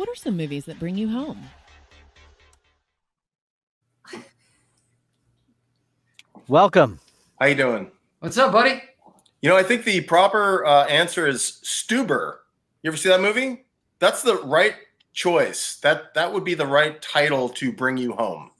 What are some movies that bring you home? Welcome. How you doing? What's up, buddy? You know, I think the proper answer is Stuber. You ever see that movie? That's the right choice. That would be the right title to bring you home.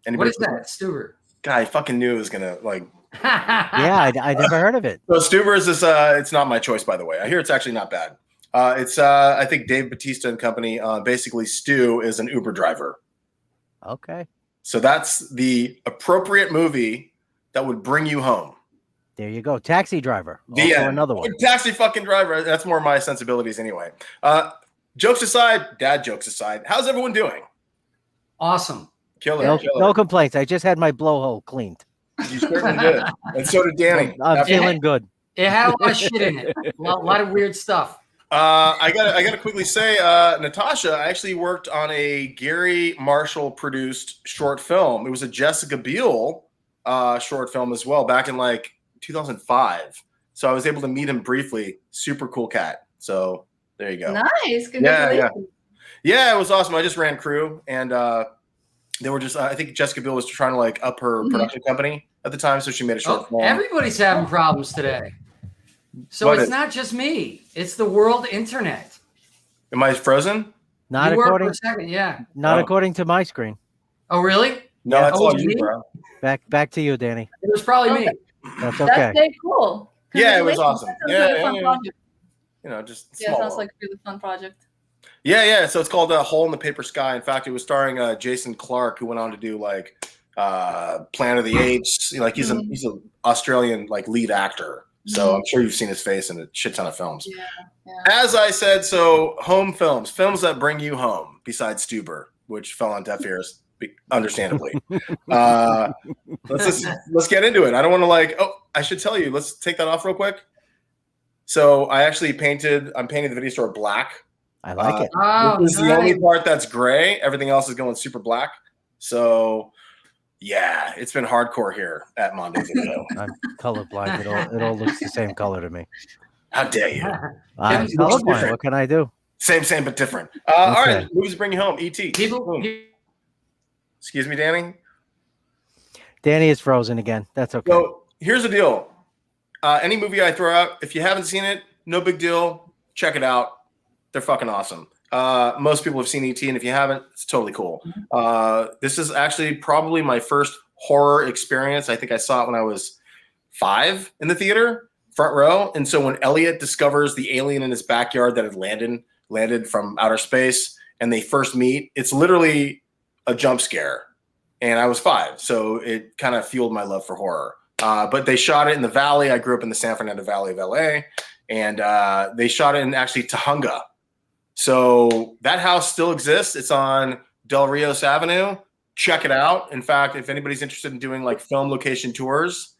What is that, Stuber? Guy, I fucking knew it was gonna like. Yeah, I never heard of it. So Stuber is this. It's not my choice, by the way. I hear it's actually not bad. It's I think Dave Bautista and company. Basically, Stu is an Uber driver. Okay. So that's the appropriate movie that would bring you home. There you go. Taxi Driver. Also another one. Taxi fucking driver. That's more my sensibilities anyway. Jokes aside, dad jokes aside, how's everyone doing? Awesome. Killer. No complaints. I just had my blowhole cleaned. You certainly did. And so did Danny. I'm feeling good. It had a lot of shit in it. A lot of weird stuff. I gotta quickly say, Natasha, I actually worked on a Gary Marshall produced short film. It was a Jessica Biel short film as well, back in like 2005. So I was able to meet him briefly. Super cool cat. So there you go. Nice. Congratulations. Yeah, it was awesome. I just ran crew, and they were just. I think Jessica Biel was trying to like up her production company at the time, so she made a short film. Everybody's having problems today. So it's not just me; it's the world internet. Am I frozen? Not you according. For a second, yeah. Not according to my screen. Oh, really? No, that's all you, bro. Back to you, Danny. It was probably me. That's okay. That's very cool. Yeah, it was awesome. Yeah. You know, just sounds like a really fun project. Yeah. So it's called Hole in the Paper Sky. In fact, it was starring Jason Clarke, who went on to do like Planet of the Apes. Like he's an Australian like lead actor. So I'm sure you've seen his face in a shit ton of films. Yeah. As I said, so home films that bring you home, besides Stuber, which fell on deaf ears, understandably. Let's get into it. I don't want to like. Oh, I should tell you. Let's take that off real quick. So I actually I'm painting the video store black. I like it. This is the only part that's gray. Everything else is going super black. So yeah, it's been hardcore here at Monday Video. I'm colorblind. It all looks the same color to me. How dare you? I'm colorblind. What can I do? Same, but different. All right, movies bring you home. E.T. Excuse me, Danny. Danny is frozen again. That's okay. So here's the deal. Any movie I throw out, if you haven't seen it, no big deal. Check it out. They're fucking awesome. Most people have seen E.T., and if you haven't, it's totally cool. This is actually probably my first horror experience. I think I saw it when I was 5 in the theater, front row. And so when Elliot discovers the alien in his backyard that had landed from outer space, and they first meet, it's literally a jump scare. And I was 5, so it kind of fueled my love for horror. But they shot it in the Valley. I grew up in the San Fernando Valley of LA, and they shot it in actually Tahunga. So that house still exists. It's on Del Rios Avenue. Check it out. In fact, if anybody's interested in doing like film location tours,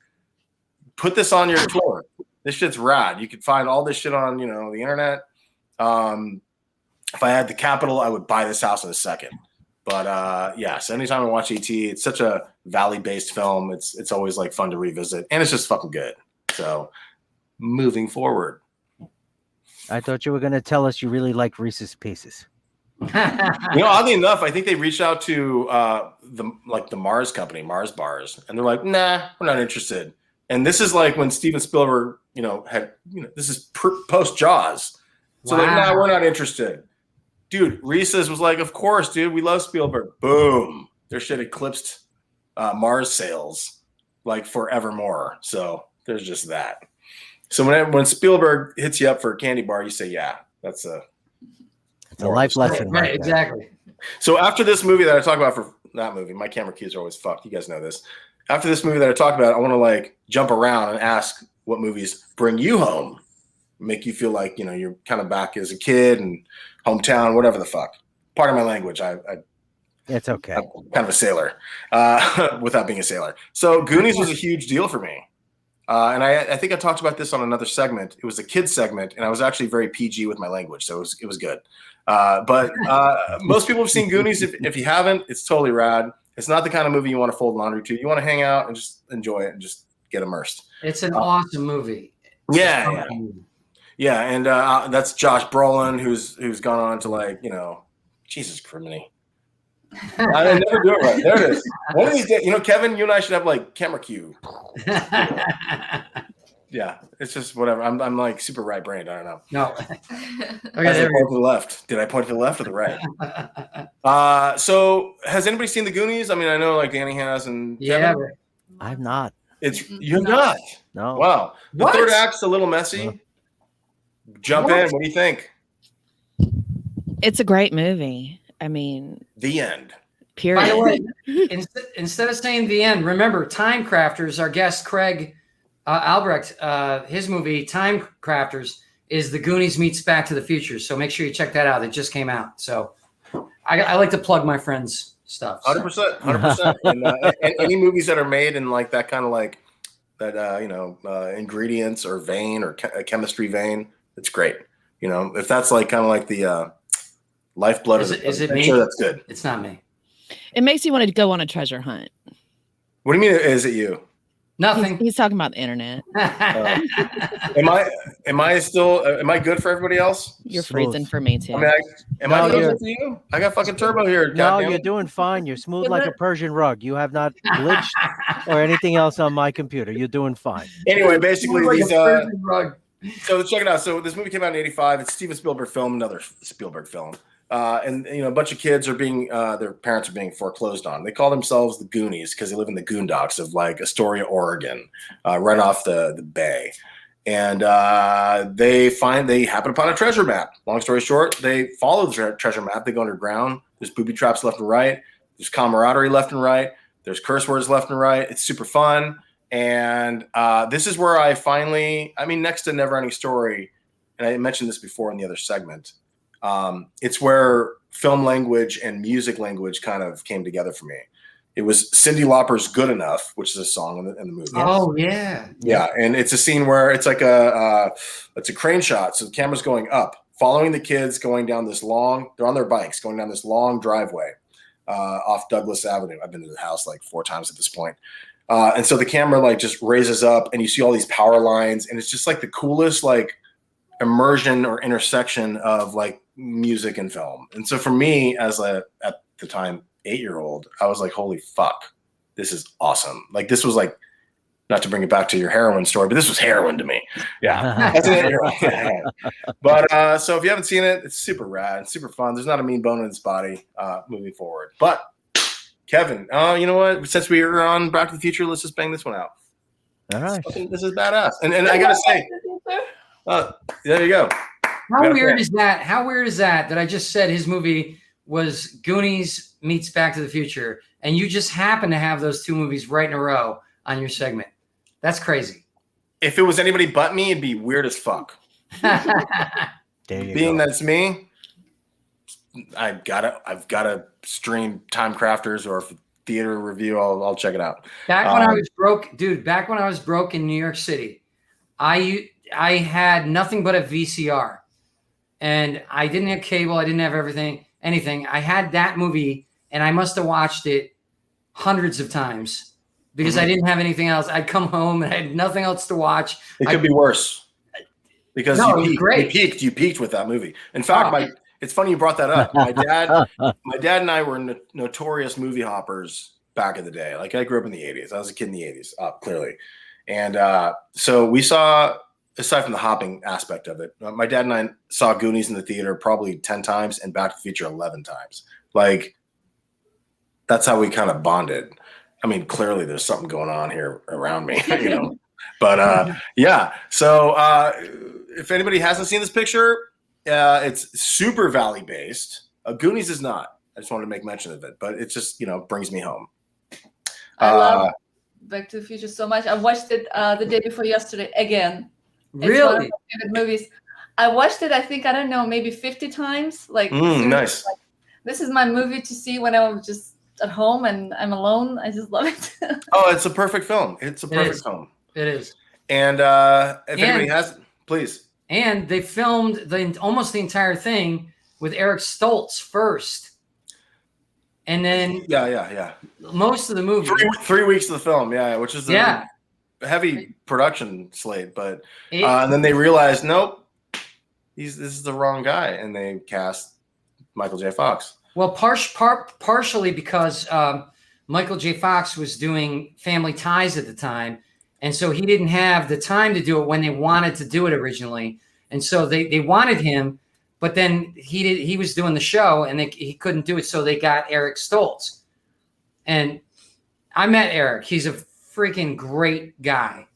put this on your tour. This shit's rad. You could find all this shit on, the internet. If I had the capital, I would buy this house in a second. But so anytime I watch E.T., it's such a Valley-based film. It's always like fun to revisit, and it's just fucking good. So moving forward. I thought you were going to tell us you really like Reese's Pieces. Oddly enough, I think they reached out to the Mars company, Mars Bars, and they're like, "Nah, we're not interested." And this is like when Steven Spielberg, this is post Jaws, so they're like, "Nah, we're not interested." Dude, Reese's was like, "Of course, dude, we love Spielberg." Boom, their shit eclipsed Mars sales like forevermore. So there's just that. So when Spielberg hits you up for a candy bar, you say, "Yeah, it's a life lesson." Right, exactly. So after this movie that I talk about for that movie, my camera cues are always fucked. You guys know this. After this movie that I talk about, I want to like jump around and ask what movies bring you home, make you feel like you're kind of back as a kid and hometown, whatever the fuck. Pardon my language. It's okay. I'm kind of a sailor without being a sailor. So Goonies was a huge deal for me. And I think I talked about this on another segment. It was a kids segment, and I was actually very PG with my language, so it was good. But most people have seen Goonies. If you haven't, it's totally rad. It's not the kind of movie you want to fold laundry to. You want to hang out and just enjoy it and just get immersed. It's an awesome movie. Yeah. Yeah, and that's Josh Brolin, who's gone on to Jesus criminy. I never do it right. There it is. One of these days, Kevin, you and I should have camera cue. Yeah, it's just whatever. I'm like super right brained. I don't know. No. Okay, there point to the left. Did I point to the left or the right? So has anybody seen the Goonies? I mean, I know Danny has, and yeah, Kevin? I've not. You're not. No. Wow. The What? third act's a little messy. Jump in. What do you think? It's a great movie. I mean, The end. period. By the way, instead of saying the end, remember Time Crafters, our guest Craig Albrecht, his movie Time Crafters is The Goonies meets Back to the Future. So make sure you check that out. It just came out. So I like to plug my friends' stuff. 100%. And any movies that are made in that kind of ingredients or vein or chemistry vein, it's great. If that's the lifeblood Is it I'm me? sure that's good. It's not me. It makes you want to go on a treasure hunt. What do you mean? Is it you? Nothing. He's talking about the internet. Am I good for everybody else? You're Smooth. freezing for me too. I mean, am I No, good you're- for you? I got fucking turbo here. No, goddamn you're it. doing fine. You're smooth like a Persian rug. You have not glitched or anything else on my computer. You're doing fine. Anyway, basically Like a these. Persian rug. So check it out. So this movie came out in '85. It's Steven Spielberg film, another Spielberg film. And a bunch of kids are being their parents are being foreclosed on. They call themselves the Goonies because they live in the Goondocks of Astoria, Oregon, right off the bay. And they happen upon a treasure map. Long story short, they follow the treasure map. They go underground. There's booby traps left and right. There's camaraderie left and right. There's curse words left and right. It's super fun. And this is where next to Never Ending Story, and I mentioned this before in the other segment, it's where film language and music language kind of came together for me. It was Cyndi Lauper's "Good Enough," which is a song in the movie. Oh yeah. Yeah, and it's a scene where it's like it's a crane shot, so the camera's going up, following the kids going down this long. They're on their bikes going down this long driveway off Douglas Avenue. I've been to the house 4 times at this point. And so the camera just raises up and you see all these power lines and it's just the coolest immersion or intersection of music and film. And so for me as at the time 8-year-old, I was like, holy fuck, this is awesome. This was not to bring it back to your heroin story, but this was heroin to me. Yeah. That's an 8-year-old. Yeah. But so if you haven't seen it, it's super rad, super fun. There's not a mean bone in its body moving forward. But Kevin, you know what? Since we are on Back to the Future, let's just bang this one out. All right. This is badass. And I gotta say, there you go. How weird is that? How weird is that I just said his movie was Goonies meets Back to the Future, and you just happen to have those two movies right in a row on your segment? That's crazy. If it was anybody but me, it'd be weird as fuck. There you Being go. that it's me, I've gotta stream Time Crafters or theater review. I'll check it out. Back when I was broke, dude. Back when I was broke in New York City, I had nothing but a VCR, and I didn't have cable. I didn't have anything. I had that movie, and I must have watched it hundreds of times because I didn't have anything else. I'd come home and I had nothing else to watch. It could be worse because No, it was great. You peaked with that movie. In fact, it's funny you brought that up. My dad and I were notorious movie hoppers back in the day. I grew up in the 80s. I was a kid in the 80s, clearly. And so we saw, aside from the hopping aspect of it, my dad and I saw Goonies in the theater probably 10 times and Back to the Future 11 times. That's how we kind of bonded. I mean, clearly there's something going on here around me, But yeah. So if anybody hasn't seen this picture, it's super Valley based. Goonies is not. I just wanted to make mention of it, but it just brings me home. I love Back to the Future so much. I watched it the day before yesterday again. It's one of Really? my favorite movies. I watched it, I think, I don't know, maybe 50 times. Nice. This is my movie to see when I'm just at home and I'm alone. I just love it. Oh, it's a perfect film. It's a perfect film. It is. And if anybody hasn't, please. And they filmed almost the entire thing with Eric Stoltz first, and then Yeah. most of the movie. 3 weeks of the film, which is Yeah. a heavy production slate, but and then they realized, nope, this is the wrong guy, and they cast Michael J. Fox. Well, partially because Michael J. Fox was doing Family Ties at the time, and so he didn't have the time to do it when they wanted to do it originally, and so they wanted him, but then he was doing the show, and he couldn't do it, so they got Eric Stoltz, and I met Eric. He's a freaking great guy,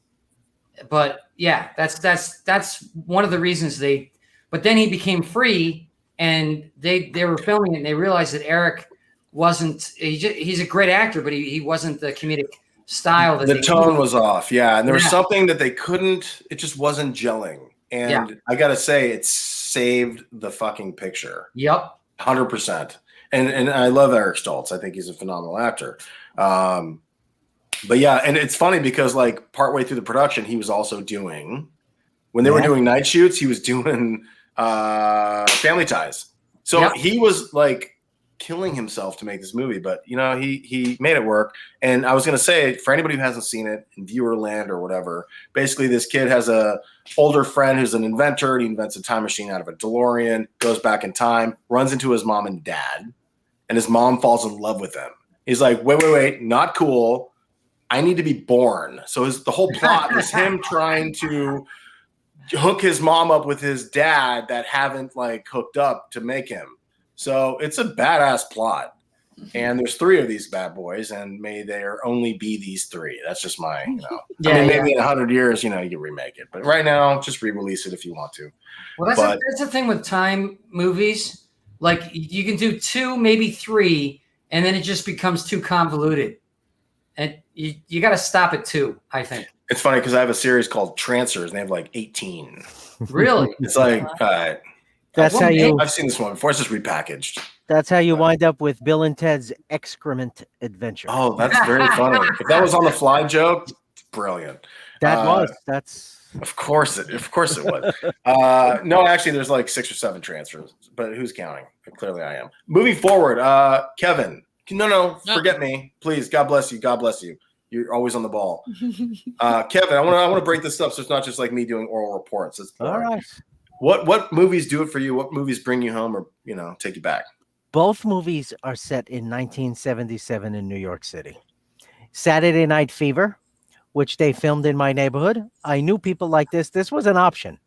but yeah, that's one of the reasons they. But then he became free. And they were filming it, and they realized that Eric wasn't. He's a great actor, but he wasn't the comedic style. The tone was off, yeah, and there was something that they couldn't. It just wasn't gelling, and I gotta say, it saved the fucking picture. Yep, 100%. And I love Eric Stoltz. I think he's a phenomenal actor. But yeah, and it's funny because like partway through the production, he was also doing when they were doing night shoots. He was doing. Family Ties. So he was like killing himself to make this movie, but you know, he made it work. And I was going to say, for anybody who hasn't seen it in viewer land or whatever, basically this kid has a older friend who's an inventor. He invents a time machine out of a DeLorean, goes back in time, runs into his mom and dad, and his mom falls in love with him. He's like, wait, not cool. I need to be born. So the whole plot is him trying to hook his mom up with his dad that haven't like hooked up to make him. So it's a badass plot. And there's 3 of these bad boys, and may there only be these 3. That's just my, you know. Maybe in 100 years, you know, you can remake it. But right now, just re-release it if you want to. Well, that's the thing with time movies. Like you can do 2, maybe 3, and then it just becomes too convoluted. And you got to stop at 2, I think. It's funny because I have a series called Trancers, and they have like 18. Really? It's like, that's how you. I've seen this one before. It's just repackaged. That's how you wind up with Bill and Ted's Excrement Adventure. Oh, that's very funny. If that was on the fly joke, brilliant. That's. Of course it was. No, actually, there's like 6 or 7 transfers, but who's counting? Clearly, I am. Moving forward, Kevin. No, forget me, please. God bless you. God bless you. You're always on the ball. Kevin, I want to break this up so it's not just like me doing oral reports. All right. What movies do it for you? What movies bring you home or, you know, take you back? Both movies are set in 1977 in New York City. Saturday Night Fever, which they filmed in my neighborhood. I knew people like this. This was an option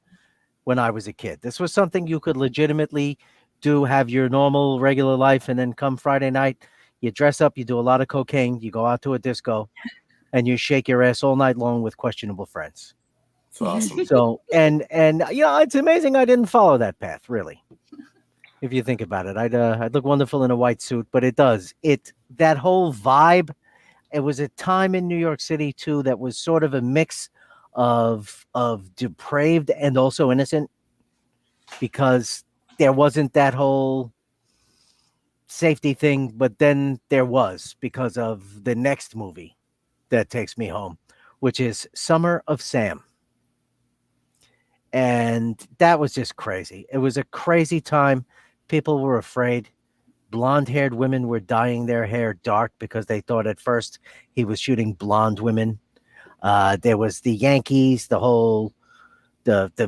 when I was a kid. This was something you could legitimately do, have your normal, regular life, and then come Friday night, you dress up, you do a lot of cocaine, you go out to a disco, and you shake your ass all night long with questionable friends. That's awesome. So, and you know, it's amazing I didn't follow that path, really. If you think about it, I'd look wonderful in a white suit, but that whole vibe. It was a time in New York City too that was sort of a mix of depraved and also innocent, because there wasn't that whole safety thing, but then there was, because of the next movie that takes me home, which is Summer of Sam. And that was just crazy. It was a crazy time. People were afraid. Blonde-haired women were dyeing their hair dark because they thought at first he was shooting blonde women. There was the Yankees, the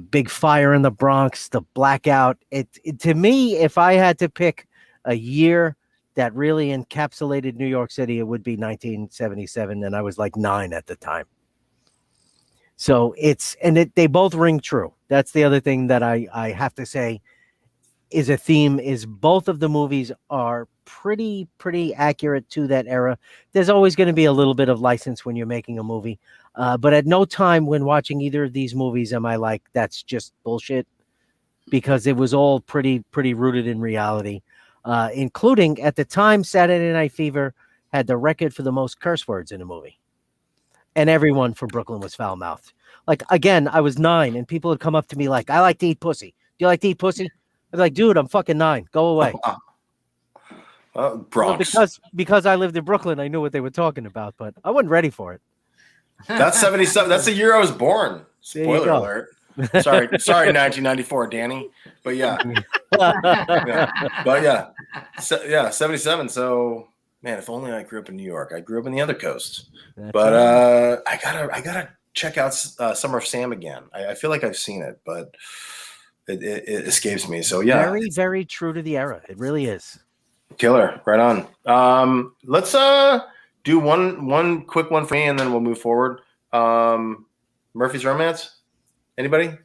big fire in the Bronx, the blackout. It to me, if I had to pick a year that really encapsulated New York City, it would be 1977, and I was like 9 at the time. So they both ring true. That's the other thing that I have to say is a theme, is both of the movies are pretty accurate to that era. There's always going to be a little bit of license when you're making a movie. But at no time when watching either of these movies am I like, that's just bullshit, because it was all pretty rooted in reality. Including at the time, Saturday Night Fever had the record for the most curse words in a movie. And everyone from Brooklyn was foul-mouthed. Like, again, I was 9 and people would come up to me like, I like to eat pussy. Do you like to eat pussy? I was like, dude, I'm fucking 9. Go away. Bronx. Well, because I lived in Brooklyn, I knew what they were talking about, but I wasn't ready for it. That's 77. That's the year I was born. Spoiler alert. Sorry, 1994, Danny. But yeah. But yeah. 77. So, man, if only I grew up in New York. I grew up in the other coast. I gotta check out Summer of Sam again. I feel like I've seen it, but it escapes me. So yeah, very, very true to the era. It really is. killer. Right on. Let's do one quick one for me, and then we'll move forward. Murphy's Romance. Anybody?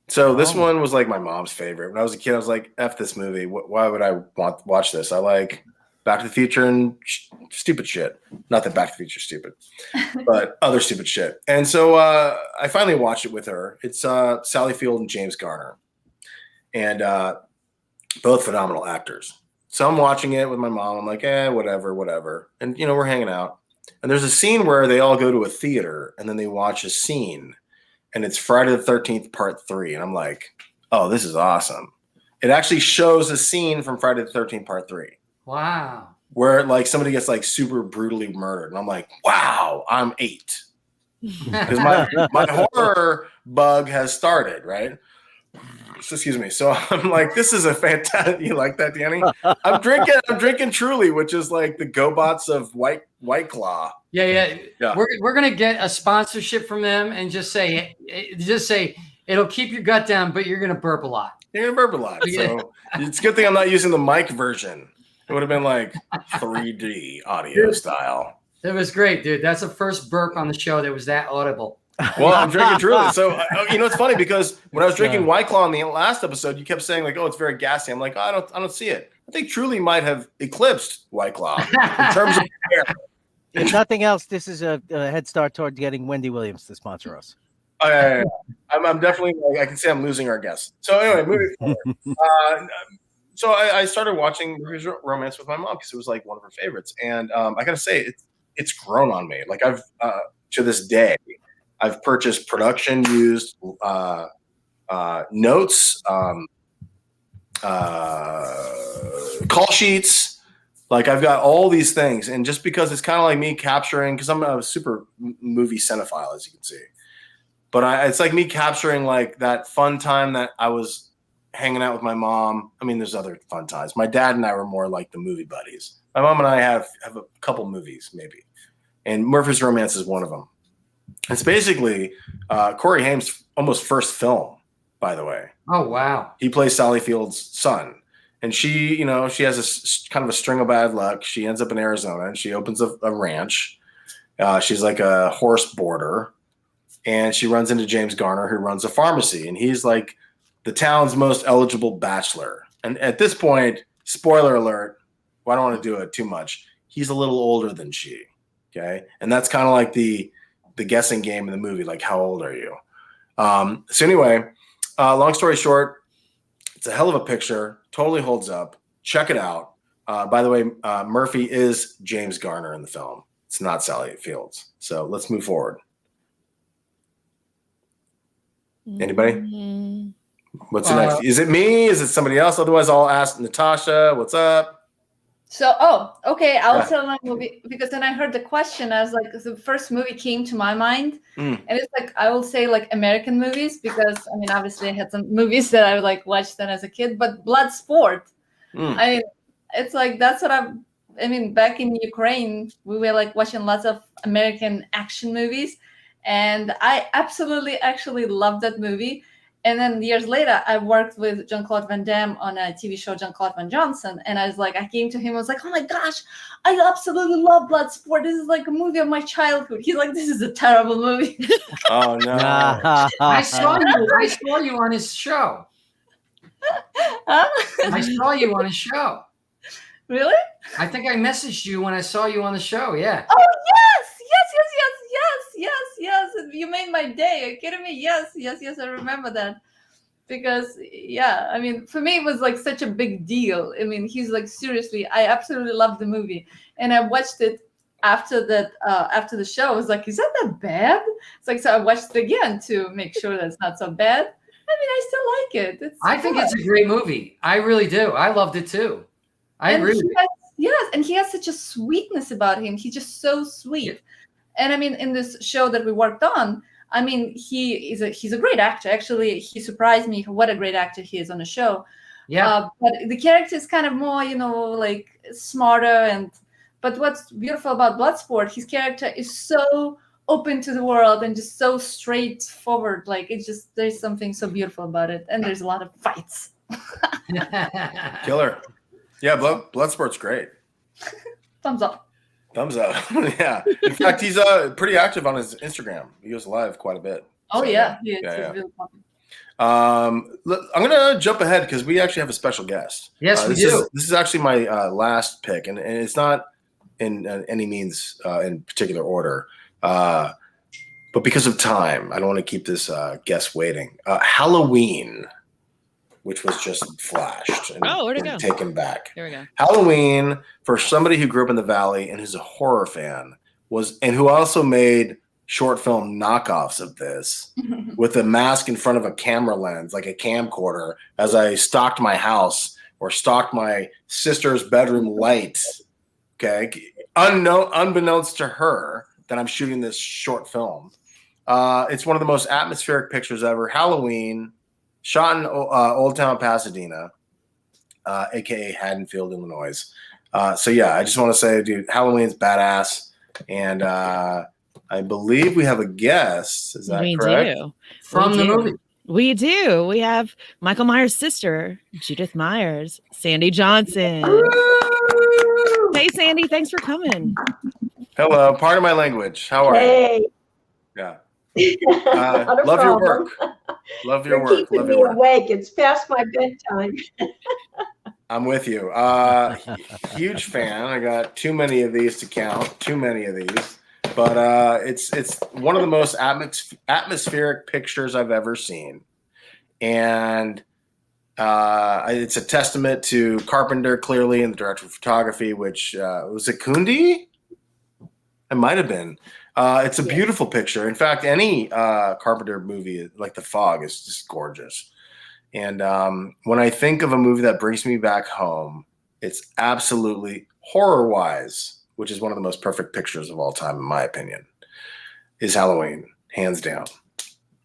So this one was like my mom's favorite. When I was a kid, I was like, "F this movie. Why would I watch this?" I like Back to the Future and stupid shit. Not that Back to the Future is stupid, but other stupid shit. And so I finally watched it with her. It's Sally Field and James Garner, and both phenomenal actors. So I'm watching it with my mom. I'm like, whatever. And we're hanging out. And there's a scene where they all go to a theater and then they watch a scene. And it's Friday the 13th, part 3. And I'm like, oh, this is awesome. It actually shows a scene from Friday the 13th, part 3. Wow. Where like somebody gets like super brutally murdered. And I'm like, wow, I'm 8. Because my horror bug has started, right? So, excuse me. So I'm like, this is a fantastic. You like that, Danny? I'm drinking Truly, which is like the GoBots of White Claw. Yeah. We're gonna get a sponsorship from them and just say it'll keep your gut down, but you're gonna burp a lot. You're gonna burp a lot. So it's a good thing I'm not using the mic version. It would have been like 3D audio style. It was great, dude. That's the first burp on the show that was that audible. Well, I'm drinking Truly. So, it's funny because when I was drinking White Claw in the last episode, you kept saying like, oh, it's very gassy. I'm like, oh, I don't see it. I think Truly might have eclipsed White Claw in terms of air. If nothing else, this is a head start toward getting Wendy Williams to sponsor us. Oh, yeah. I'm definitely, I can say I'm losing our guests. So anyway, moving forward. So I started watching Murphy's Romance with my mom because it was like one of her favorites. And I got to say, it's grown on me. Like I've, to this day, I've purchased production used notes, call sheets. Like I've got all these things. And just because it's kind of like me capturing, because I'm a super movie cinephile, as you can see. But it's like me capturing like that fun time that I was hanging out with my mom. I mean, there's other fun times. My dad and I were more like the movie buddies. My mom and I have a couple movies maybe. And Murphy's Romance is one of them. It's basically Corey Haim's almost first film, by the way. Oh, wow. He plays Sally Field's son. And she, she has a kind of a string of bad luck. She ends up in Arizona and she opens a ranch. She's like a horse boarder. And she runs into James Garner, who runs a pharmacy. And he's like the town's most eligible bachelor. And at this point, spoiler alert, I don't want to do it too much. He's a little older than she. Okay. And that's kind of like the guessing game in the movie. Like, how old are you? So anyway, long story short, it's a hell of a picture. Totally holds up. Check it out. By the way, Murphy is James Garner in the film. It's not Sally Fields. So let's move forward. Anybody? Mm-hmm. What's next? Is it me? Is it somebody else? Otherwise, I'll ask Natasha. What's up? So, okay. I'll tell my movie because then I heard the question. I was like, the first movie came to my mind, and it's like I will say like American movies because I mean, obviously I had some movies that I like watched then as a kid, but Bloodsport. I mean, it's like that's what I mean, back in Ukraine, we were like watching lots of American action movies. And I absolutely actually loved that movie. And then years later, I worked with Jean-Claude Van Damme on a TV show, Jean-Claude Van Johnson. And I was like, I came to him, I was like, oh my gosh, I absolutely love Bloodsport. This is like a movie of my childhood. He's like, this is a terrible movie. Oh, no. I saw you on his show. I saw you on his show. Really? I think I messaged you when I saw you on the show. Yeah. Oh, yes. You made my day. Are you kidding me? Yes. I remember that. Because, yeah, I mean, for me, it was like such a big deal. I mean, he's like, seriously, I absolutely loved the movie. And I watched it after that, after the show. I was like, is that bad? It's like, so I watched it again to make sure that it's not so bad. I mean, I still like it. I think it's a great movie. I really do. I loved it too. I agree. Yes, and he has such a sweetness about him. He's just so sweet. Yeah. And I mean, in this show that we worked on, I mean, he's a great actor. Actually, he surprised me what a great actor he is on the show. Yeah. But the character is kind of more, like smarter. But what's beautiful about Bloodsport, his character is so open to the world and just so straightforward. Like it's just there's something so beautiful about it, and there's a lot of fights. Killer. Yeah, Bloodsport's great. Thumbs up. Thumbs up. Yeah. In fact, he's pretty active on his Instagram. He goes live quite a bit. Oh, So, yeah. It's yeah. really fun. Look, I'm gonna jump ahead because we actually have a special guest. Yes, we do. This is actually my last pick, and it's not in any means in particular order, but because of time, I don't want to keep this guest waiting. Halloween, which was just flashed and, where'd it go? taken back. Here we go. Halloween, for somebody who grew up in the Valley and who's a horror fan, and who also made short film knockoffs of this with a mask in front of a camera lens, like a camcorder, as I stalked my house or stalked my sister's bedroom lights. Okay. Unbeknownst to her that I'm shooting this short film. It's one of the most atmospheric pictures ever. Halloween, shot in Old Town Pasadena, aka Haddonfield, Illinois. So yeah, I just want to say, dude, Halloween's badass. And I believe we have a guest. Is that correct? Do. From the movie. We do. We have Michael Myers' sister, Judith Myers, Sandy Johnson. Hey, Sandy, thanks for coming. Hello. Pardon my language. How are you? Hey. Yeah. Not a Love your problem. work. Love your You're work. keeping Love me your work. awake. It's past my bedtime. I'm with you. Huge fan. I got too many of these to count. Too many of these. But it's one of the most atmospheric pictures I've ever seen. And it's a testament to Carpenter, clearly, and the director of photography, which was it Kundi? It might have been. It's a beautiful picture. In fact, any Carpenter movie, like The Fog, is just gorgeous. And when I think of a movie that brings me back home, it's absolutely horror-wise, which is one of the most perfect pictures of all time, in my opinion, is Halloween, hands down.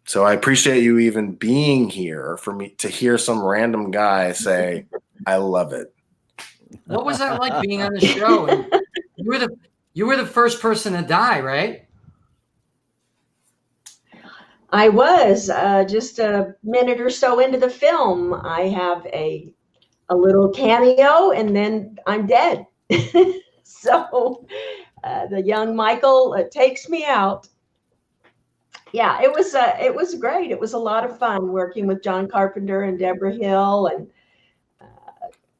So I appreciate you even being here for me to hear some random guy say, I love it. What was that like being on the show? And you were the first person to die, right? I was just a minute or so into the film. I have a little cameo, and then I'm dead. So the young Michael takes me out. Yeah, it was great. It was a lot of fun working with John Carpenter and Deborah Hill, and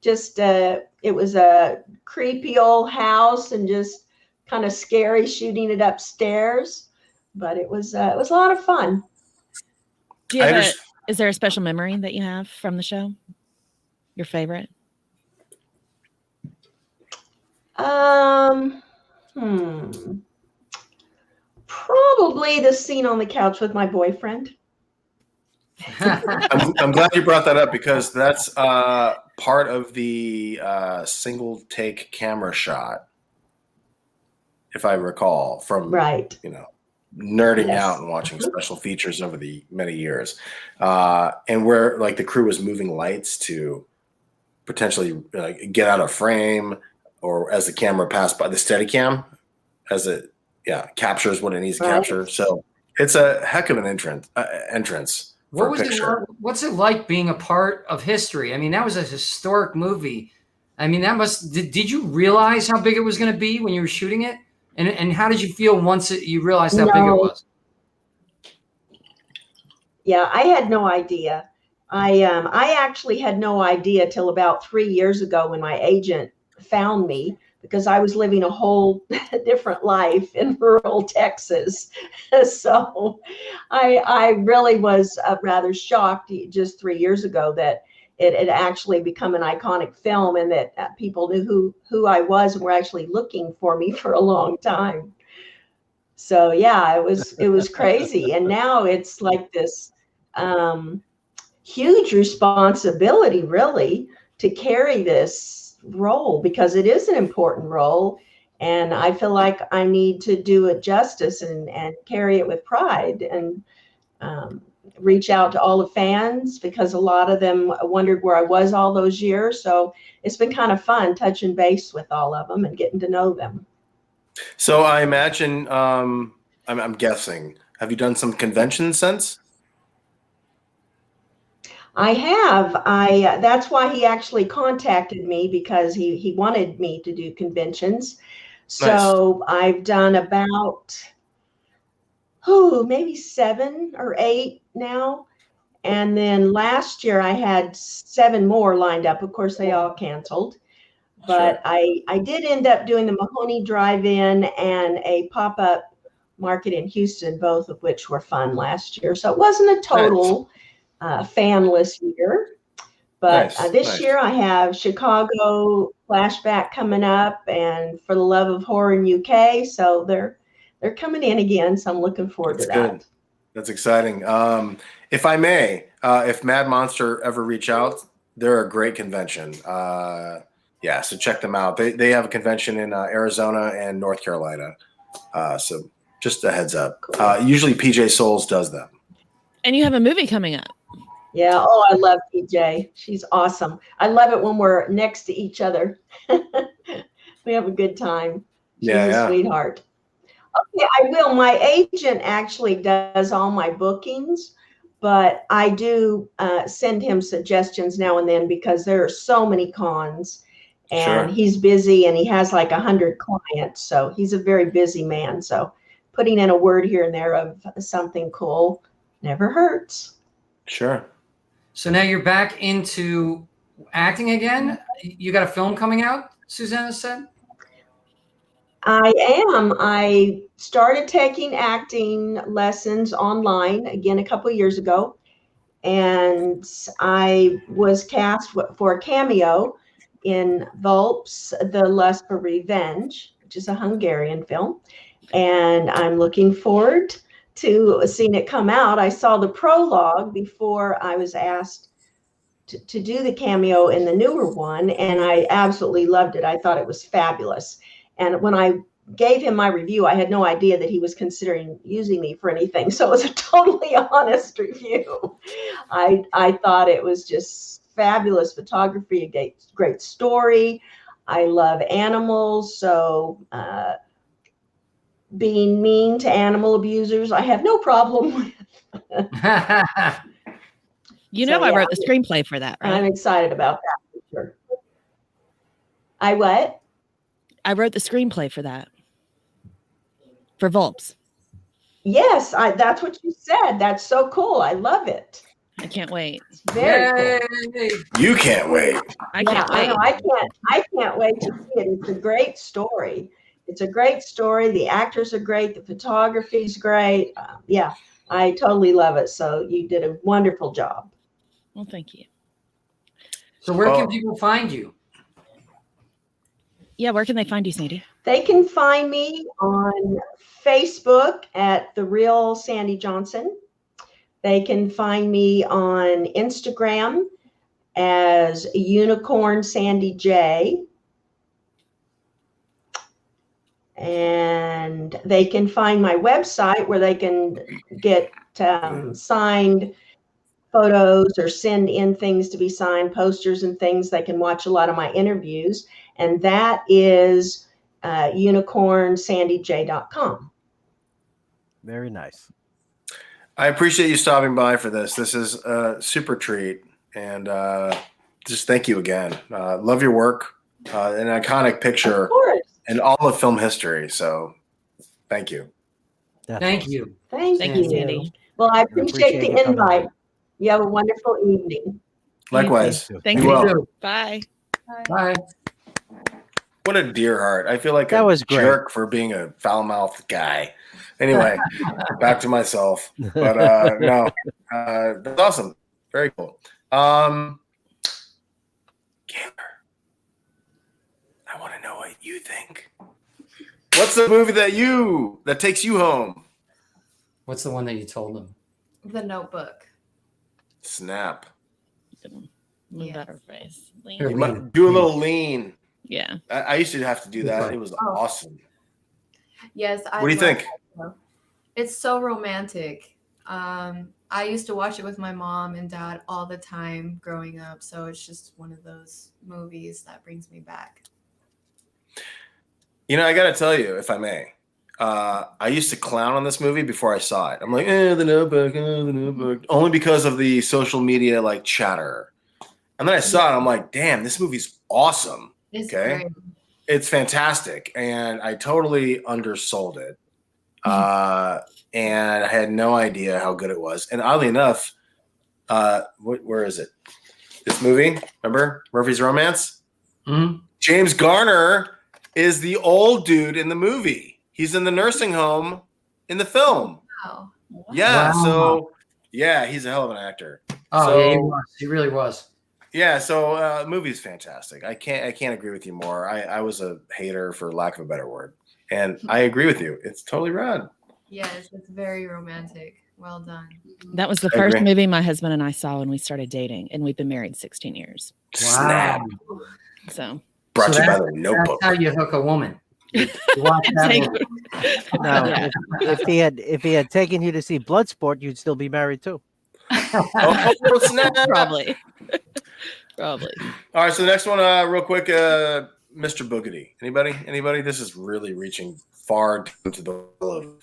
it was a creepy old house and just kind of scary shooting it upstairs. But it was a lot of fun. Do you have is there a special memory that you have from the show? Your favorite? Probably the scene on the couch with my boyfriend. I'm glad you brought that up because that's part of the single take camera shot, if I recall, from nerding out and watching special features over the many years, and where like the crew was moving lights to potentially get out of frame, or as the camera passed by the Steadicam, as it captures what it needs to capture. So it's a heck of an entrance. What's it like being a part of history? I mean, that was a historic movie. I mean, did you realize how big it was going to be when you were shooting it? And how did you feel once you realized how big it was? Yeah, I had no idea. I actually had no idea till about 3 years ago when my agent found me, because I was living a whole different life in rural Texas. So I really was rather shocked just 3 years ago that it had actually become an iconic film, and that people knew who I was and were actually looking for me for a long time. So yeah, it was crazy. And now it's like this huge responsibility, really, to carry this role, because it is an important role. And I feel like I need to do it justice and carry it with pride, and reach out to all the fans, because a lot of them wondered where I was all those years. So it's been kind of fun touching base with all of them and getting to know them. So I imagine I'm guessing. Have you done some conventions since? I have. That's why he actually contacted me, because he wanted me to do conventions. So I've done about maybe 7 or 8 now. And then last year I had 7 more lined up. Of course, they all canceled. But Sure. I did end up doing the Mahoney Drive-In and a pop-up market in Houston, both of which were fun last year. So it wasn't a total fanless year. But this year I have Chicago Flashback coming up, and For the Love of Horror in UK. So they're coming in again. So I'm looking forward to that. Good. That's exciting. If I may, if Mad Monster ever reach out, they're a great convention. Yeah, so check them out. They have a convention in Arizona and North Carolina. So just a heads up. Cool. Usually PJ Souls does them. And you have a movie coming up. Yeah. Oh, I love PJ. She's awesome. I love it when we're next to each other. We have a good time. She's a sweetheart. Okay, I will. My agent actually does all my bookings, but I do send him suggestions now and then, because there are so many cons, and he's busy, and he has like 100 clients. So he's a very busy man. So putting in a word here and there of something cool never hurts. Sure. So now you're back into acting again. You got a film coming out, Susanna said? I am. I started taking acting lessons online again a couple of years ago, and I was cast for a cameo in Vulp's The Lust for Revenge, which is a Hungarian film, and I'm looking forward to seeing it come out. I saw the prologue before I was asked to do the cameo in the newer one, and I absolutely loved it. I thought it was fabulous. And when I gave him my review, I had no idea that he was considering using me for anything. So it was a totally honest review. I thought it was just fabulous photography, a great story. I love animals. So being mean to animal abusers, I have no problem with. I wrote the screenplay for that, right? I'm excited about that for sure. I what? I wrote the screenplay for that. For Vulps. Yes, that's what you said. That's so cool. I love it. I can't wait. Very cool. You can't wait. I can't wait. I know. I can't wait to see it. It's a great story. It's a great story. The actors are great. The photography's great. Yeah, I totally love it. So you did a wonderful job. Well, thank you. So where can people find you? Yeah, where can they find you, Sandy? They can find me on Facebook at The Real Sandy Johnson. They can find me on Instagram as Unicorn Sandy J. And they can find my website where they can get signed photos or send in things to be signed, posters and things. They can watch a lot of my interviews. And that is unicornsandyj.com. Very nice. I appreciate you stopping by for this. This is a super treat. And just thank you again. Love your work. An iconic picture in all of film history. So thank you. Thank you. Thank you, Sandy. Well, I appreciate the invite. You have a wonderful evening. Likewise. Thank you. you. Bye. Bye. What a dear heart. I feel like that was great. Jerk for being a foul-mouthed guy. Anyway, back to myself. But no, that's awesome. Very cool. Kayler, I want to know what you think. What's the movie that takes you home? What's the one that you told them? The Notebook. Snap. Better face. You might do a little lean. Yeah. I used to have to do that. It was awesome. Yes. What do you think? It's so romantic. I used to watch it with my mom and dad all the time growing up. So it's just one of those movies that brings me back. You know, I got to tell you, if I may, I used to clown on this movie before I saw it. I'm like, the Notebook, the Notebook, only because of the social media like chatter. And then I saw it. I'm like, damn, this movie's awesome. It's Okay, great. it's fantastic, and I totally undersold it. And I had no idea how good it was. And oddly enough, where is it? This movie, remember Murphy's Romance? Mhm. James Garner is the old dude in the movie. He's in the nursing home in the film. Wow. Yeah, Wow. so yeah, he's a hell of an actor. Oh, So- yeah, he was. He really was. Yeah, so the movie's fantastic. I can't agree with you more. I was a hater for lack of a better word. And I agree with you. It's totally rad. Yes, it's very romantic. Well done. That was the I first agree. movie my husband and I saw when we started dating, and we've been married 16 years. Snap. So Brought So to you by that's- the Notebook. That's how you hook a woman. You watch that Take- movie. Now, Yeah. if he had taken you to see Bloodsport, you'd still be married too. Oh, snap. probably. Probably. All right, so the next one, real quick, Mr. Boogedy. Anybody? This is really reaching far into the middle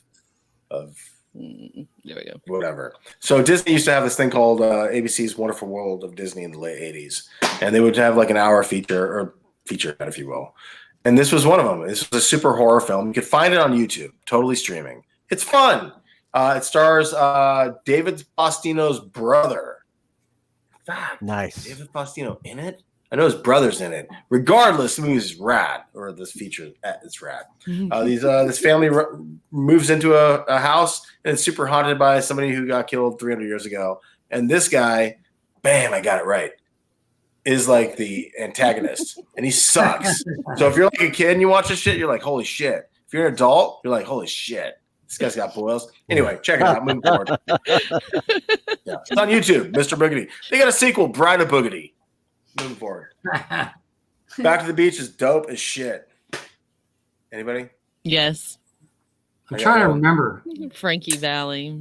of There we go. whatever. So Disney used to have this thing called ABC's Wonderful World of Disney in the late 80s. And they would have like an hour featurette, if you will. And this was one of them. This was a super horror film. You could find it on YouTube, totally streaming. It's fun. It stars David Faustino's brother. Fuck, Nice. David Faustino in it? I know his brother's in it. Regardless, the movie's rad, or this feature is rad. This family moves into a house, and it's super haunted by somebody who got killed 300 years ago. And this guy, bam, I got it right, is like the antagonist, and he sucks. So if you're like a kid and you watch this shit, you're like, holy shit. If you're an adult, you're like, holy shit. This guy's got boils. Anyway, check it out. Moving forward. Yeah. It's on YouTube, Mr. Boogedy. They got a sequel, Bride of Boogedy. Moving forward. Back to the Beach is dope as shit. Anybody? Yes. I'm trying to remember. Frankie Valley.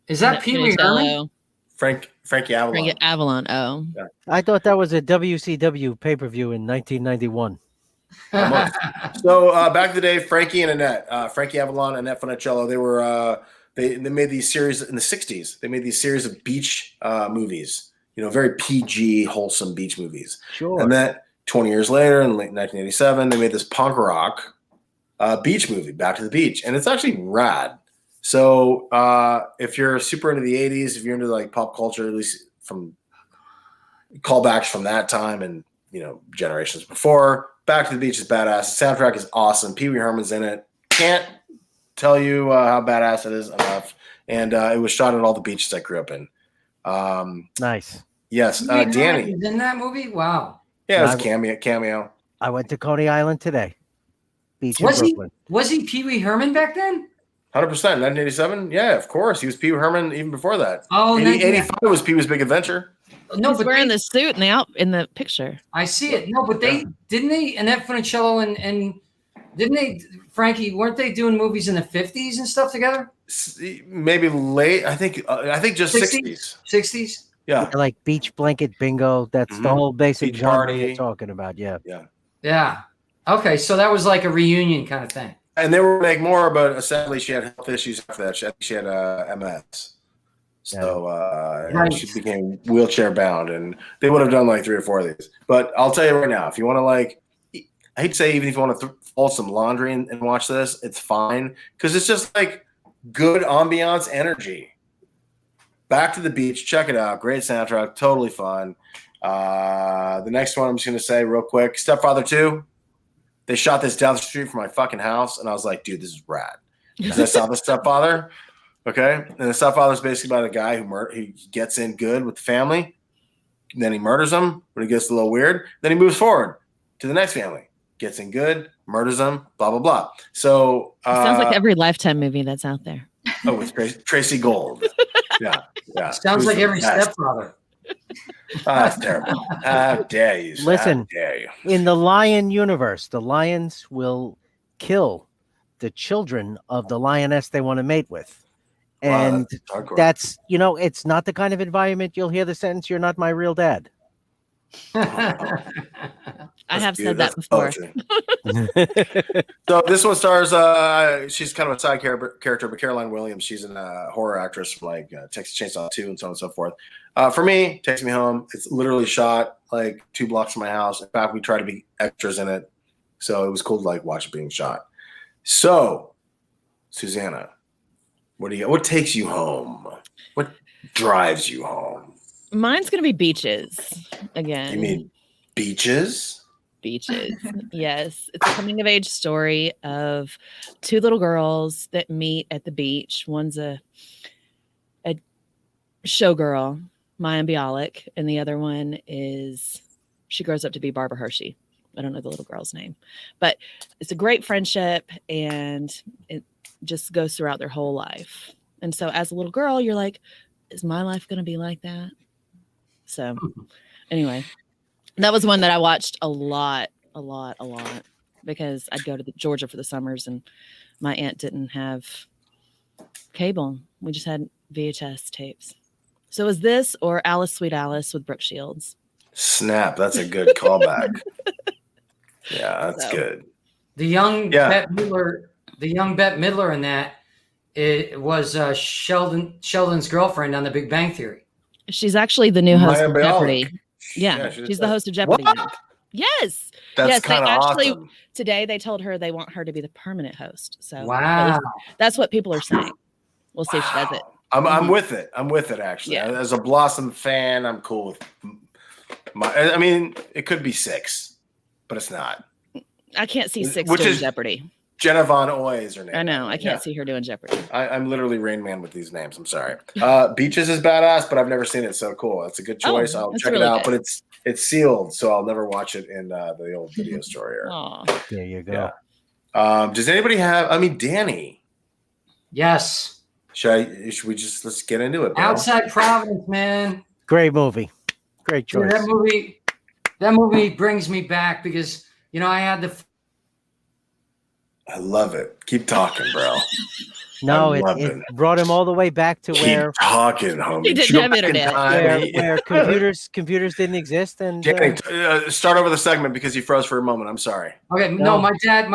Is that Pee Wee Herman? Hello. Frankie Avalon. Frankie Avalon. Oh. I thought that was a WCW pay-per-view in 1991. So back in the day, Frankie and Annette, Frankie Avalon, Annette Funicello, they were they made these series in the 60s. They made these series of beach movies, very PG, wholesome beach movies. Sure. And then 20 years later, in late 1987, they made this punk rock beach movie, Back to the Beach, and it's actually rad. So if you're super into the 80s, if you're into like pop culture, at least from callbacks from that time and generations before, Back to the Beach is badass. The soundtrack is awesome. Pee Wee Herman's in it. Can't tell you how badass it is enough. And it was shot at all the beaches I grew up in. Nice. Yes, Pee Wee Herman Danny. is in that movie? Wow. Yeah, it was cameo. I went to Coney Island today. Beach in Was he Brooklyn. Pee Wee Herman back then? 100%. 1987. Yeah, of course. He was Pee Wee Herman even before that. Oh, 85 was Pee Wee's Big Adventure. No, He's but wearing the suit in the picture. I see it. No, but didn't they Annette Funicello and didn't they Frankie, weren't they doing movies in the 50s and stuff together? Maybe late. I think just 60s. 60s? Yeah. Like Beach Blanket Bingo. That's the whole basic Beach genre Party. you're talking about. Yeah. Yeah. Okay, so that was like a reunion kind of thing. And they were make more, but sadly she had health issues after that. She had MS. So Right. she became wheelchair bound, and they would have done like 3 or 4 of these. But I'll tell you right now, if you want to I hate to say, even if you want to fold some laundry and watch this, it's fine because it's just like good ambiance energy. Back to the Beach, check it out. Great soundtrack, totally fun. The next one I'm just gonna say real quick, Stepfather 2. They shot this down the street from my fucking house, and I was like, dude, this is rad. Because I saw the Stepfather. Okay, and the Stepfather is basically about a guy who gets in good with the family, and then he murders them when it gets a little weird. Then he moves forward to the next family, gets in good, murders them, blah blah blah. So Sounds like every Lifetime movie that's out there. oh, with Tracy Gold. Yeah. Sounds like every step. stepfather. That's terrible. How dare you? Sir. Listen. How dare you? In the lion universe, the lions will kill the children of the lioness they want to mate with. Wow, And that's hardcore. that's, it's not the kind of environment you'll hear the sentence, "You're not my real dad." I That's have said beautiful. that before. Poetry. So this one stars. She's kind of a side character, but Caroline Williams. She's a horror actress from like Texas Chainsaw 2 and so on and so forth. For me, Takes Me Home. It's literally shot like 2 blocks from my house. In fact, we try to be extras in it, so it was cool to like watch it being shot. So, Susanna, what takes you home? What drives you home? Mine's gonna be beaches again. You mean beaches? Beaches. Yes. It's a coming of age story of 2 little girls that meet at the beach. One's a showgirl, Maya Bialik, and the other one she grows up to be Barbara Hershey. I don't know the little girl's name, but it's a great friendship and it just goes throughout their whole life. And so as a little girl, you're like, is my life going to be like that? So anyway, that was one that I watched a lot because I'd go to Georgia for the summers and my aunt didn't have cable. We just had VHS tapes. So it was this or Alice, Sweet Alice with Brooke Shields. Snap. That's a good callback. Yeah, that's good. The young Bette Midler in that, it was Sheldon's girlfriend on The Big Bang Theory. She's actually the new host of Jeopardy. Yeah, Yeah, she's the host of Jeopardy. What? Now. Yes. That's kind of awesome. Today they told her they want her to be the permanent host. So wow, that's what people are saying. We'll see if she does it. I'm with it. I'm with it, actually. Yeah. As a Blossom fan, I'm cool with I mean, it could be 6, but it's not. I can't see 6 Which doing is Jeopardy. Jenna Von Oy is her name. I know. I can't see her doing Jeopardy. I'm literally Rain Man with these names. I'm sorry. Beaches is badass, but I've never seen it. So cool. That's a good choice. I'll check really it out. good. But it's sealed, so I'll never watch it in the old video store here. Aw. There you go. Yeah. Does anybody have? I mean, Danny. yes, Should we just let's get into it? Bro. Outside Providence, man. Great movie. Great choice. Dude, that movie brings me back because I had I love it. Keep talking, bro. No, I love it brought him all the way back to where Keep talking, homie. He didn't Should go have back in internet. time. where computers didn't exist, and Danny, start over the segment because you froze for a moment. I'm sorry. Okay, no, my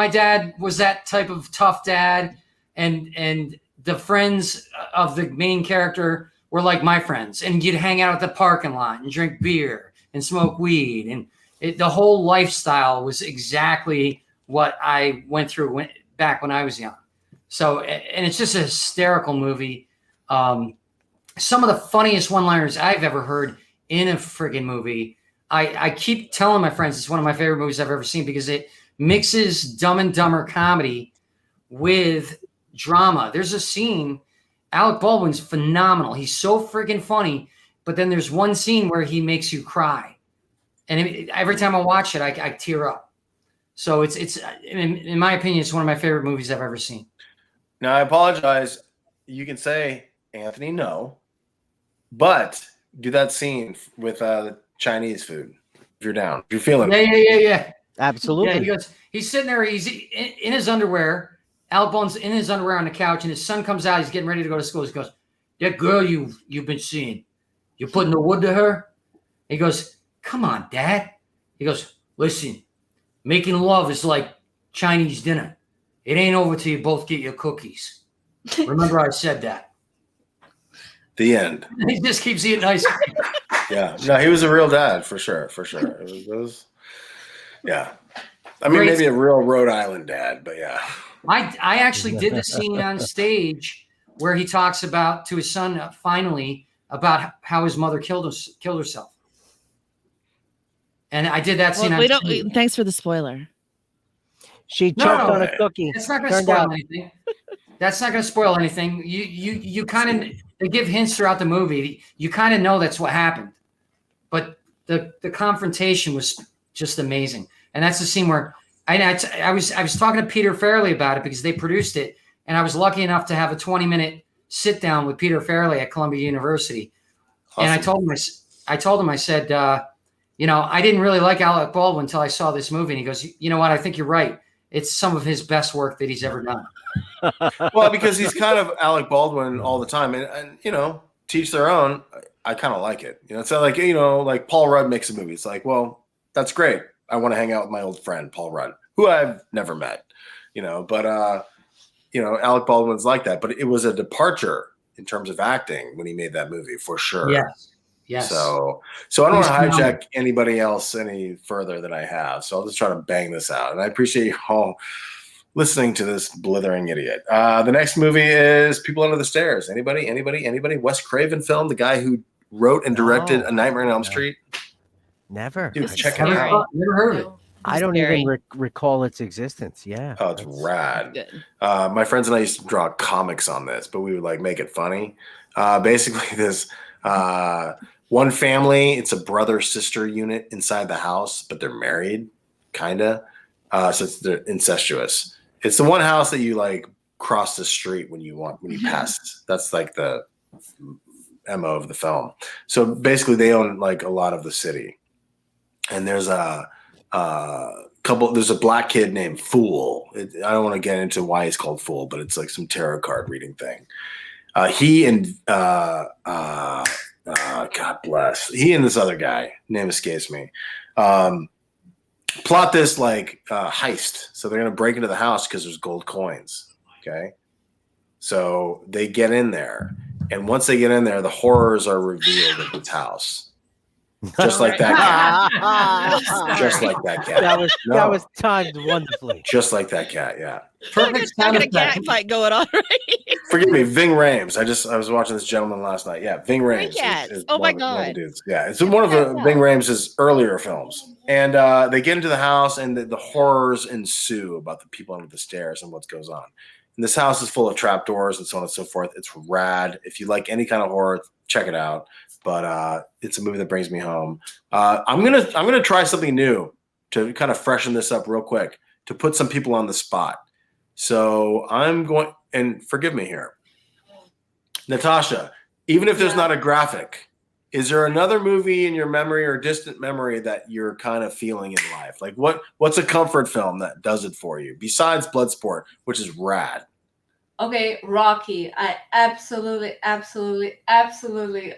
dad was that type of tough dad, and the friends of the main character were like my friends, and you'd hang out at the parking lot and drink beer and smoke weed, and the whole lifestyle was exactly what I went through back when I was young. So, and it's just a hysterical movie. Some of the funniest one-liners I've ever heard in a friggin' movie. I keep telling my friends it's one of my favorite movies I've ever seen because it mixes Dumb and Dumber comedy with drama. There's a scene, Alec Baldwin's phenomenal. He's so friggin' funny, but then there's one scene where he makes you cry. And every time I watch it, I tear up. So it's in my opinion, it's one of my favorite movies I've ever seen. Now, I apologize. You can say, Anthony, no. But do that scene with the Chinese food if you're down. If you're feeling it. Yeah. absolutely. Yeah, he's sitting there. He's in his underwear. Alec Baldwin's in his underwear on the couch, and his son comes out. He's getting ready to go to school. He goes, "That girl you've been seeing, you putting the wood to her?" He goes, "Come on, Dad." He goes, "Listen, making love is like Chinese dinner. It ain't over till you both get your cookies. Remember I said that." The end. He just keeps eating ice cream. Yeah. No, he was a real dad for sure. It was yeah. I mean, maybe a real Rhode Island dad, but yeah. I actually did the scene on stage where he talks about to his son finally about how his mother killed herself. And I did that scene on stage. Thanks for the spoiler. She choked on a cookie. It's not going to spoil anything. That's not going to spoil anything. You kind of, they give hints throughout the movie. You kind of know that's what happened. But the confrontation was just amazing. And that's the scene where I was talking to Peter Farrelly about it because they produced it. And I was lucky enough to have a 20-minute sit down with Peter Farrelly at Columbia University. Awesome. And I told him, I said, I didn't really like Alec Baldwin until I saw this movie. And he goes, "You know what? I think you're right. It's some of his best work that he's ever done." Well, because he's kind of Alec Baldwin all the time. And teach their own. I kind of like it. It's not like, like Paul Rudd makes a movie. It's like, well, that's great. I want to hang out with my old friend, Paul Rudd, who I've never met, but, Alec Baldwin's like that, but it was a departure in terms of acting when he made that movie for sure. Yes. So I don't want to hijack anybody else any further than I have. So I'll just try to bang this out. And I appreciate you all listening to this blithering idiot. The next movie is People Under the Stairs. Anybody? Wes Craven film, the guy who wrote and directed A Nightmare on Elm Street. Never. Dude, This is check it scary. out. Never heard of it. I don't Scary. even recall its existence. Yeah. Oh, it's rad. Good. My friends and I used to draw comics on this, but we would like make it funny. Basically, this one family, it's a brother-sister unit inside the house, but they're married, kind of. So they're incestuous. It's the one house that you like cross the street when you pass. That's like the MO of the film. So basically, they own like a lot of the city, and there's a there's a black kid named Fool. I don't want to get into why he's called Fool, but it's like some tarot card reading thing. He and God bless. He and this other guy, name escapes me, plot this like heist. So they're gonna break into the house because there's gold coins. Okay, so they get in there, and once they get in there, the horrors are revealed in his house. Just like that cat. Just like that cat. That was timed wonderfully. Just like that cat, yeah. Perfect Not sound a cat effect. fight going on, right? Forgive me, Ving Rhames. I was watching this gentleman last night. Yeah, Ving Rhames. Cats. Oh my one of God. the dudes. Yeah, it's one of Ving Rhames' earlier films. And they get into the house, and the horrors ensue about the people under the stairs and what goes on. And this house is full of trapdoors and so on and so forth. It's rad. If you like any kind of horror, check it out. But it's a movie that brings me home. I'm gonna try something new to kind of freshen this up real quick, to put some people on the spot. So I'm going, and forgive me here, Natasha, even if there's not a graphic, is there another movie in your memory or distant memory that you're kind of feeling in life? Like what's a comfort film that does it for you besides Bloodsport, which is rad? Okay, Rocky. I absolutely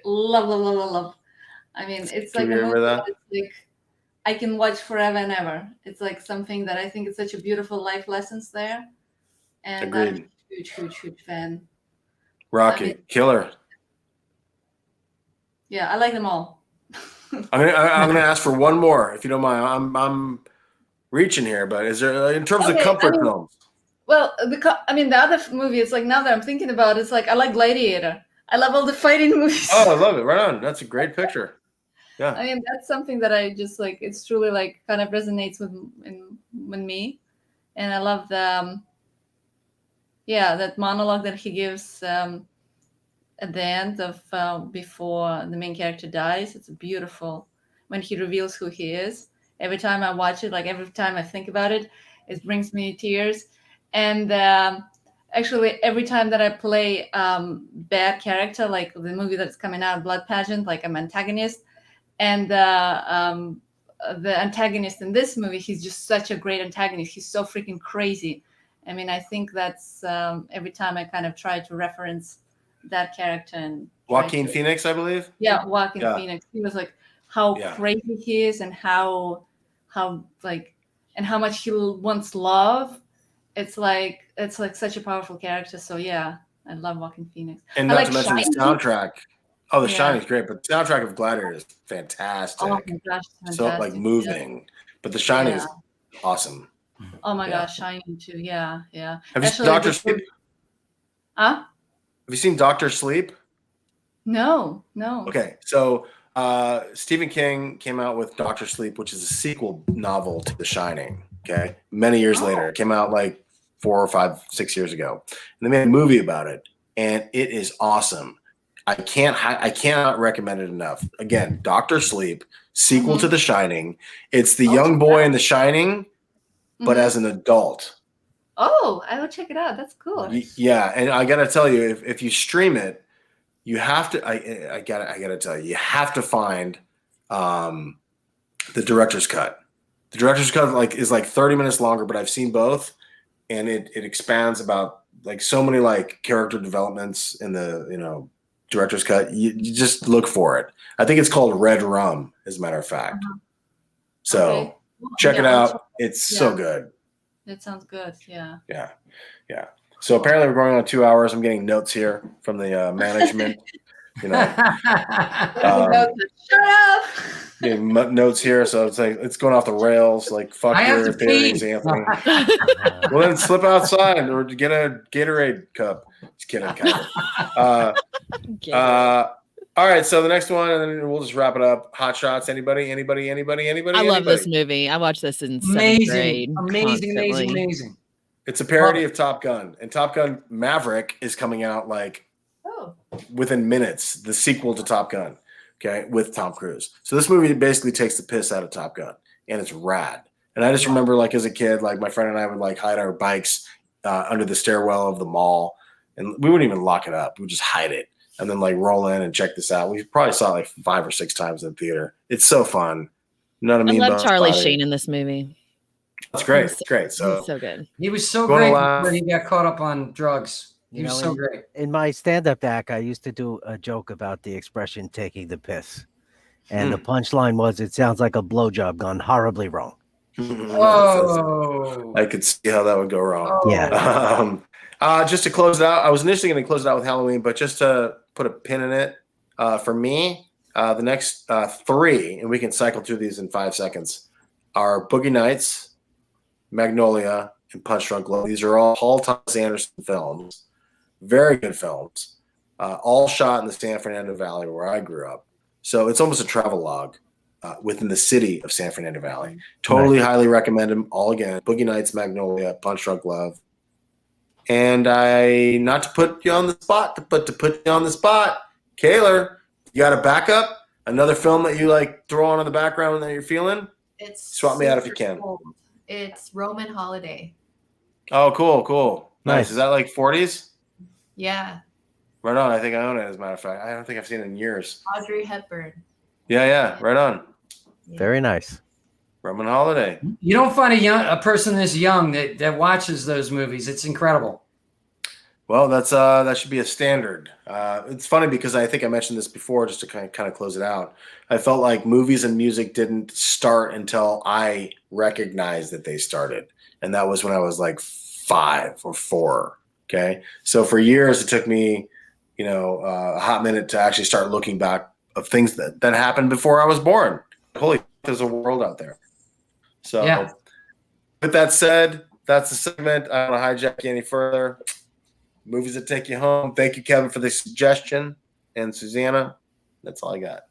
love. I mean, it's like a movie that's like I can watch forever and ever. It's like something that I think is such a beautiful life lessons there. And Agreed. I'm a huge fan. Rocky, killer. Yeah, I like them all. I'm gonna ask for one more, if you don't mind. I'm reaching here, but is there in terms of comfort films? Well, the other movie is like, now that I'm thinking about it, it's like I like Gladiator. I love all the fighting movies. Oh, I love it. Right on. That's a great picture. Yeah. I mean, that's something that I just like. It's truly like kind of resonates with me, and I love the that monologue that he gives at the end of before the main character dies. It's beautiful when he reveals who he is. Every time I watch it, like every time I think about it, it brings me tears. And actually, every time that I play bad character, like the movie that's coming out, Blood Pageant, like I'm antagonist, and the antagonist in this movie, he's just such a great antagonist. He's so freaking crazy. I mean, I think that's every time I kind of try to reference that character. And Joaquin Phoenix, I believe. Yeah, Joaquin Phoenix. He was like how crazy he is, and how like, and how much he wants love. It's like such a powerful character. So yeah, I love Joaquin Phoenix. And not to mention the soundtrack. Oh, the Shining is great, but the soundtrack of Gladiator is fantastic. Oh my gosh, fantastic. So like moving, but the Shining is awesome. Oh my gosh, Shining too. Yeah. Have you seen Doctor Sleep? Huh? Have you seen Doctor Sleep? No. Okay, so Stephen King came out with Doctor Sleep, which is a sequel novel to The Shining. Okay, many years later, it came out like 4 or 5, 6 years ago, and they made a movie about it, and it is awesome. I cannot recommend it enough. Again, Doctor Sleep, sequel to The Shining. It's the young boy in The Shining, but as an adult. Oh, I will check it out. That's cool. Yeah, and I gotta tell you, if you stream it, you have to. I gotta tell you, you have to find the director's cut. The director's cut is 30 minutes longer, but I've seen both, and it expands about like so many like character developments in the director's cut. You just look for it. I think it's called Red Rum, as a matter of fact. So Okay. check it I'll out. try- It's so Yeah. good. That sounds good. Yeah. Yeah. Yeah. So apparently we're going on 2 hours. I'm getting notes here from the management. You know, Shut up. getting notes here. So it's like it's going off the rails. Like fuck I have your to theories, pee. Anthony. Well, then slip outside or get a Gatorade cup. Just kidding, kind of. All right, so the next one, and then we'll just wrap it up. Hot Shots. Anybody? I love this movie. I watched this in seventh grade. Constantly. Amazing. It's a parody of Top Gun, and Top Gun Maverick is coming out like Oh. within minutes. The sequel to Top Gun, okay, with Tom Cruise. So this movie basically takes the piss out of Top Gun, and it's rad. And I just remember, like as a kid, like my friend and I would like hide our bikes under the stairwell of the mall, and we wouldn't even lock it up. We would just hide it. And then like roll in and check this out. We probably saw it like 5 or 6 times in the theater. It's so fun. Not a I mean love bones Charlie body. Sheen in this movie. That's great. He's It's great. So He's so good. He was so Gonna great laugh. when he got caught up on drugs. He You was know, so great. In my stand-up act, I used to do a joke about the expression "taking the piss," and the punchline was, "It sounds like a blowjob gone horribly wrong." Whoa. I could see how that would go wrong. Oh. Yeah. Just to close it out, I was initially going to close it out with Halloween, but just to put a pin in it, for me, the next 3, and we can cycle through these in 5 seconds, are Boogie Nights, Magnolia, and Punch Drunk Love. These are all Paul Thomas Anderson films. Very good films. All shot in the San Fernando Valley where I grew up. So it's almost a travelogue within the city of San Fernando Valley. Totally highly recommend them all again. Boogie Nights, Magnolia, Punch Drunk Love. And not to put you on the spot, but to put you on the spot, Kayler, you got a backup? Another film that you like throw on in the background that you're feeling? It's Swap me out if you super can. cold. It's Roman Holiday. Oh, cool. Nice. Nice. Is that like 40s? Yeah. Right on. I think I own it, as a matter of fact. I don't think I've seen it in years. Audrey Hepburn. Yeah. Right on. Very nice. Roman Holiday. You don't find a person this young that watches those movies. It's incredible. Well, that should be a standard. It's funny because I think I mentioned this before, just to kind of close it out. I felt like movies and music didn't start until I recognized that they started, and that was when I was like 5 or 4. Okay, so for years it took me, a hot minute to actually start looking back of things that happened before I was born. Holy, there's a world out there. So, Yeah. With that said, that's the segment. I don't want to hijack you any further. Movies that take you home. Thank you, Kevin, for the suggestion. And Susanna, that's all I got.